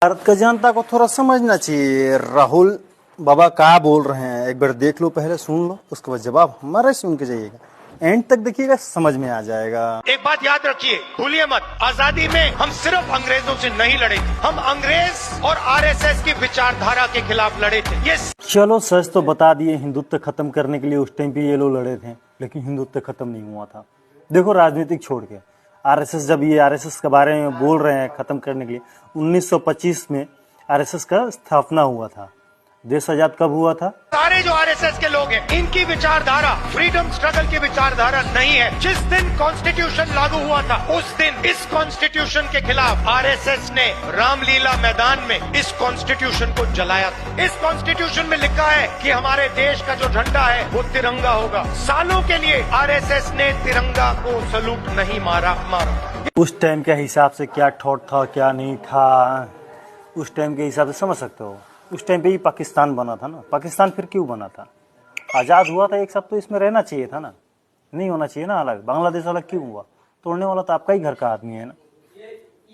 भारत का जनता को थोड़ा समझना चाहिए। राहुल बाबा क्या बोल रहे हैं, एक बार देख लो, पहले सुन लो, उसके बाद जवाब हमारा सुन के जाइएगा। एंड तक देखिएगा, समझ में आ जाएगा। एक बात याद रखिए, भूलिए मत, आजादी में हम सिर्फ अंग्रेजों से नहीं लड़े, हम अंग्रेज और आरएसएस की विचारधारा के खिलाफ लड़े थे। ये चलो सच तो बता दिए, हिंदुत्व खत्म करने के लिए उस टाइम पे ये लोग लड़े थे, लेकिन हिंदुत्व खत्म नहीं हुआ था। देखो राजनीतिक छोड़ के, आरएसएस जब ये आरएसएस के बारे में बोल रहे हैं खत्म करने के लिए, 1925 में आरएसएस का स्थापना हुआ था। देश आजाद कब हुआ था? सारे जो आरएसएस के लोग हैं, इनकी विचारधारा फ्रीडम स्ट्रगल की विचारधारा नहीं है। जिस दिन कॉन्स्टिट्यूशन लागू हुआ था, उस दिन इस कॉन्स्टिट्यूशन के खिलाफ आरएसएस ने रामलीला मैदान में इस कॉन्स्टिट्यूशन को जलाया था। इस कॉन्स्टिट्यूशन में लिखा है कि हमारे देश का जो झंडा है वो तिरंगा होगा। सालों के लिए आरएसएस ने तिरंगा को सलूट नहीं मारा। उस टाइम के हिसाब से क्या थॉट था, क्या नहीं था, उस टाइम के हिसाब से समझ सकते हो। उस टाइम पे ही पाकिस्तान बना था ना। पाकिस्तान फिर क्यों बना था? आज़ाद हुआ था एक, सब तो इसमें रहना चाहिए था ना, नहीं होना चाहिए ना अलग। बांग्लादेश अलग क्यों हुआ? तोड़ने वाला तो आपका ही घर का आदमी है ना।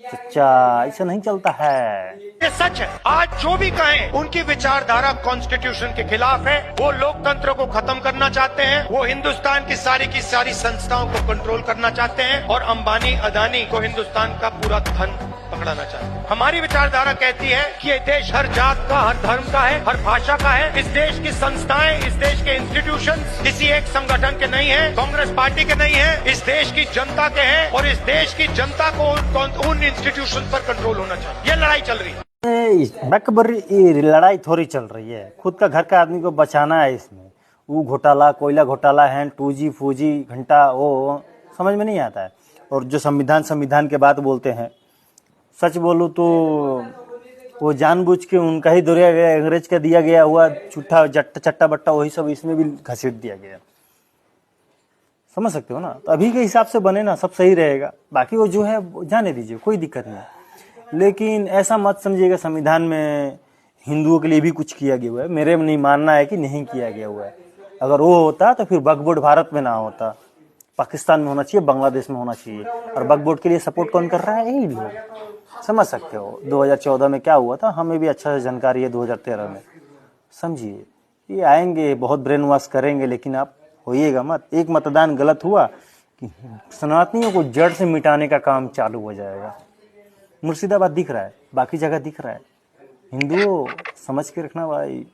सच्चा ऐसा नहीं चलता है। ये सच है। आज जो भी कहें, उनकी विचारधारा कॉन्स्टिट्यूशन के खिलाफ है। वो लोकतंत्र को खत्म करना चाहते हैं, वो हिंदुस्तान की सारी संस्थाओं को कंट्रोल करना चाहते हैं और अंबानी अदानी को हिंदुस्तान का पूरा धन पकड़ाना चाहते हैं। हमारी विचारधारा कहती है कि ये देश हर जात का, हर धर्म का है, हर भाषा का है। इस देश की संस्थाएं, इस देश के इंस्टीट्यूशन किसी एक संगठन के नहीं है, कांग्रेस पार्टी के नहीं है, इस देश की जनता के हैं और इस देश की जनता को उन इंस्टीट्यूशन पर कंट्रोल होना चाहिए। ये लड़ाई चल रही है। ये लड़ाई थोड़ी चल रही है, खुद का घर का आदमी को बचाना है इसमें। वो घोटाला, कोयला घोटाला है, 2G 4G घंटा, वो समझ में नहीं आता है। और जो संविधान के बात बोलते हैं, सच बोलूं तो वो जानबूझ के उनका ही दोहराया गया, अंग्रेज का दिया गया हुआ झूठा चट्टा बट्टा वही सब इसमें भी घसीट दिया गया। समझ सकते हो ना? तो अभी के हिसाब से बने ना, सब सही रहेगा। बाकी वो जो है जाने दीजिए, कोई दिक्कत नहीं। लेकिन ऐसा मत समझिएगा संविधान में हिंदुओं के लिए भी कुछ किया गया हुआ है। मेरे नहीं मानना है कि नहीं किया गया हुआ है। अगर वो होता तो फिर वक्फ बोर्ड भारत में ना होता, पाकिस्तान में होना चाहिए, बांग्लादेश में होना चाहिए। और वक्फ बोर्ड के लिए सपोर्ट कौन कर रहा है? यही लोग। समझ सकते हो 2014 में क्या हुआ था, हमें भी अच्छा जानकारी है 2013 में। समझिए, ये आएंगे, बहुत ब्रेन वॉश करेंगे, लेकिन आप होइएगा मत। एक मतदान गलत हुआ कि सनातनियों को जड़ से मिटाने का काम चालू हो जाएगा। मुर्शिदाबाद दिख रहा है, बाकी जगह दिख रहा है। हिंदुओं समझ के रखना भाई।